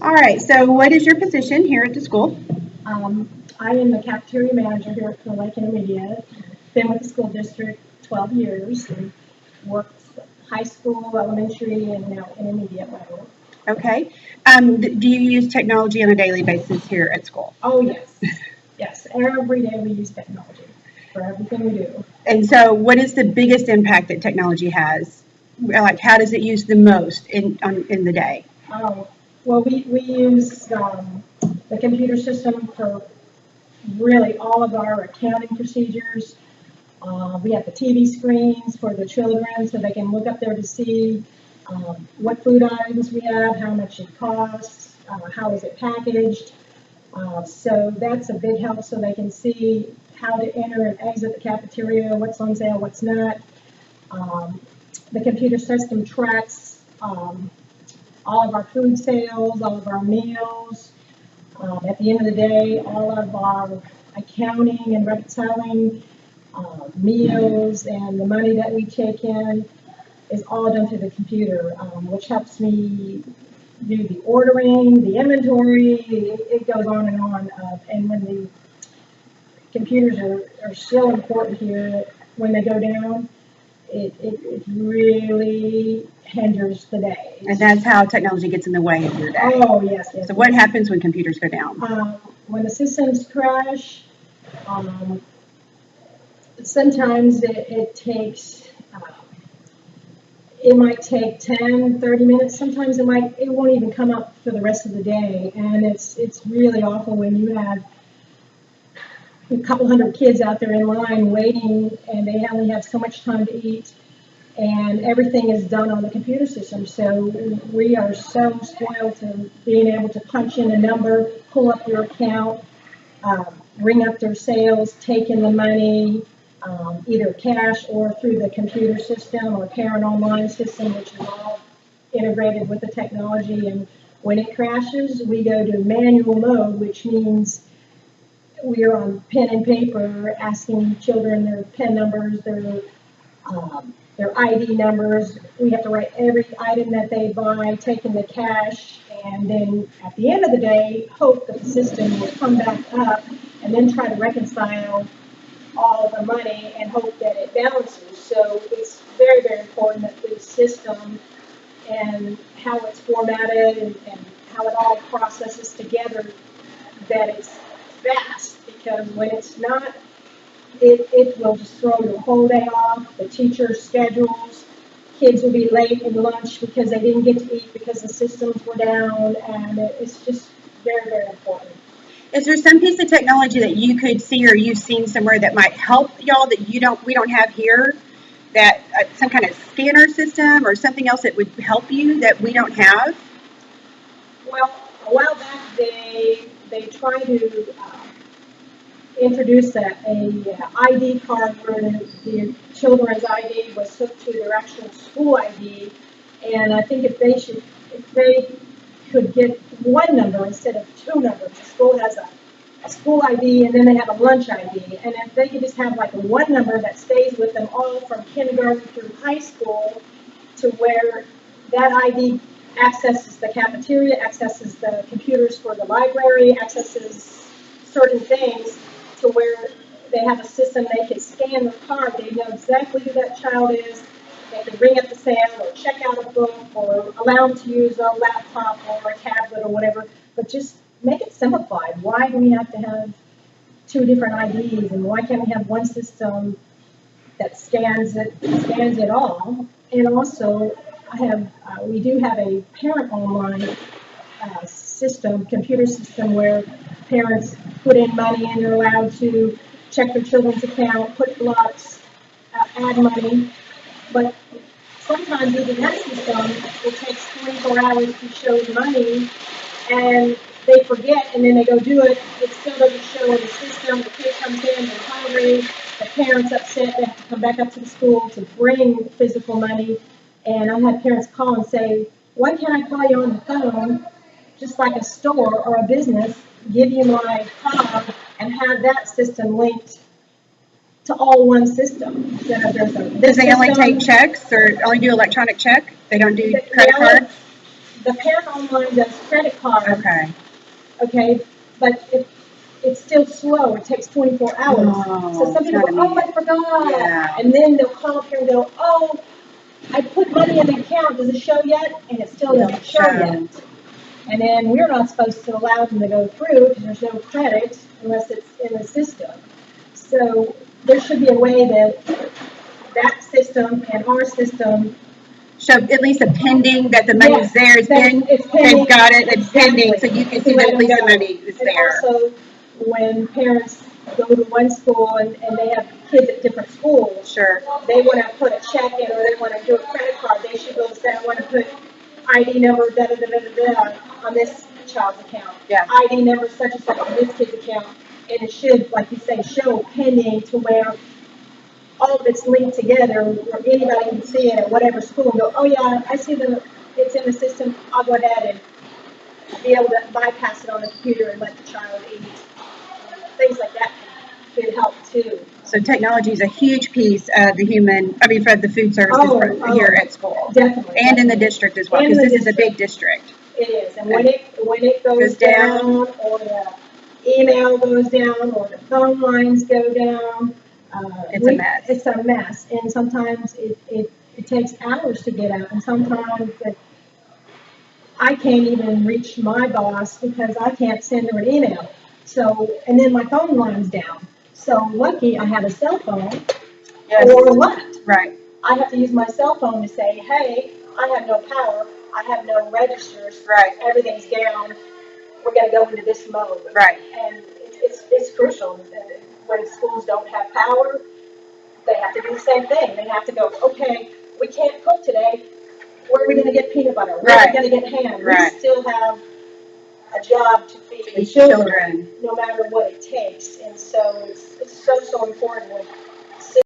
All right, so what is your position here at the school? I am the cafeteria manager here at Clear Lake Intermediate. Been with the school district 12 years and worked high school, elementary, and now intermediate level. Okay. Do you use technology on a daily basis here at school? Oh, yes. Yes, every day we use technology for everything we do. And so what is the biggest impact that technology has? Like, how does it use the most in the day? Oh, well, we use the computer system for really all of our accounting procedures. We have the TV screens for the children so they can look up there to see what food items we have, how much it costs, how is it packaged. So that's a big help so they can see how to enter and exit the cafeteria, what's on sale, what's not. The computer system tracks all of our food sales, all of our meals. At the end of the day, all of our accounting and reconciling meals and the money that we take in is all done through the computer, which helps me do the ordering, the inventory, it goes on and on. And when the computers are so important here, when they go down, it really hinders the day. And that's how technology gets in the way of your day. Oh, yes, yes. So what happens when computers go down? When the systems crash, sometimes it takes, it might take 10, 30 minutes. Sometimes it won't even come up for the rest of the day. And it's really awful when you have a couple hundred kids out there in line waiting and they only have so much time to eat and everything is done on the computer system. So we are so spoiled to being able to punch in a number, pull up your account, ring up their sales, take in the money, either cash or through the computer system or parent online system, which is all integrated with the technology. And when it crashes, we go to manual mode, which means we are on pen and paper asking children their PIN numbers, their ID numbers. We have to write every item that they buy, take in the cash, and then at the end of the day, hope that the system will come back up and then try to reconcile all the money and hope that it balances. So it's very, very important that the system and how it's formatted and how it all processes together, that it's fast, because when it's not, it will just throw your whole day off. The teacher's schedules, kids will be late in lunch because they didn't get to eat because the systems were down, and it's just very, very important. Is there some piece of technology that you could see or you've seen somewhere that might help y'all that we don't have here? That some kind of scanner system or something else that would help you that we don't have? Well, a while back they tried to introduce a ID card where the children's ID was hooked to their actual school ID, and I think if they could get one number instead of two numbers. The school has a school ID and then they have a lunch ID, and if they could just have like one number that stays with them all from kindergarten through high school, to where that ID accesses the cafeteria, accesses the computers for the library, accesses certain things, to where they have a system they can scan the card, they know exactly who that child is, they can ring up the sale or check out a book or allow them to use a laptop or a tablet or whatever, but just make it simplified. Why do we have to have two different IDs, and why can't we have one system that scans it all? And also, we do have a parent online system, computer system, where parents put in money and they're allowed to check their children's account, put blocks, add money. But sometimes even that system, it takes 24 hours to show the money, and they forget, and then they go do it. It still doesn't show in the system. The kid comes in, they're hungry, the parent's upset, they have to come back up to the school to bring physical money. And I've had parents call and say, why can't I call you on the phone, just like a store or a business, give you my card and have that system linked to all one system? So Does they only take checks or only do electronic check? They don't do credit cards? the parent online does credit card, Okay. okay, but it's still slow, it takes 24 hours. Oh, So some it's people not go, oh, I forgot. Yeah. And then they'll call up here and go, oh, I put money in the account, does it show yet? And it still doesn't show yet. And then we're not supposed to allow them to go through because there's no credit unless it's in the system. So there should be a way that that system and our system. So at least a pending that the money's there, it's that been, it's pending. they've got it, it's pending, so Exactly. you can see that at least the money is And there. also, when parents go to one school and they have kids at different schools, Sure. they want to put a check in or they want to do a credit card, they should go and say, I want to put ID number on this child's account. Yeah. ID number such and such on this kid's account. And it should, like you say, show pending to where all of it's linked together where anybody can see it at whatever school and go, oh yeah, I see it's in the system, I'll go ahead and be able to bypass it on the computer and let the child eat. Things like that could help too. So technology is a huge piece of for the food services here at school. Definitely. And in the district as well, because this is a big district. It is, and when it goes down, or the email goes down, or the phone lines go down, it's a mess. It's a mess, and sometimes it takes hours to get out, and sometimes I can't even reach my boss because I can't send her an email. So, and then my phone line's down. So lucky I have a cell phone, Yes. or what? Right. I have to use my cell phone to say, hey, I have no power, I have no registers, Right. everything's down, we're going to go into this mode. Right. And it's crucial. When schools don't have power, they have to do the same thing. They have to go, okay, we can't cook today, where are we going to get peanut butter? Where are we going to get ham? Right. We still have a job to feed the These children, no matter what it takes. And so it's so important with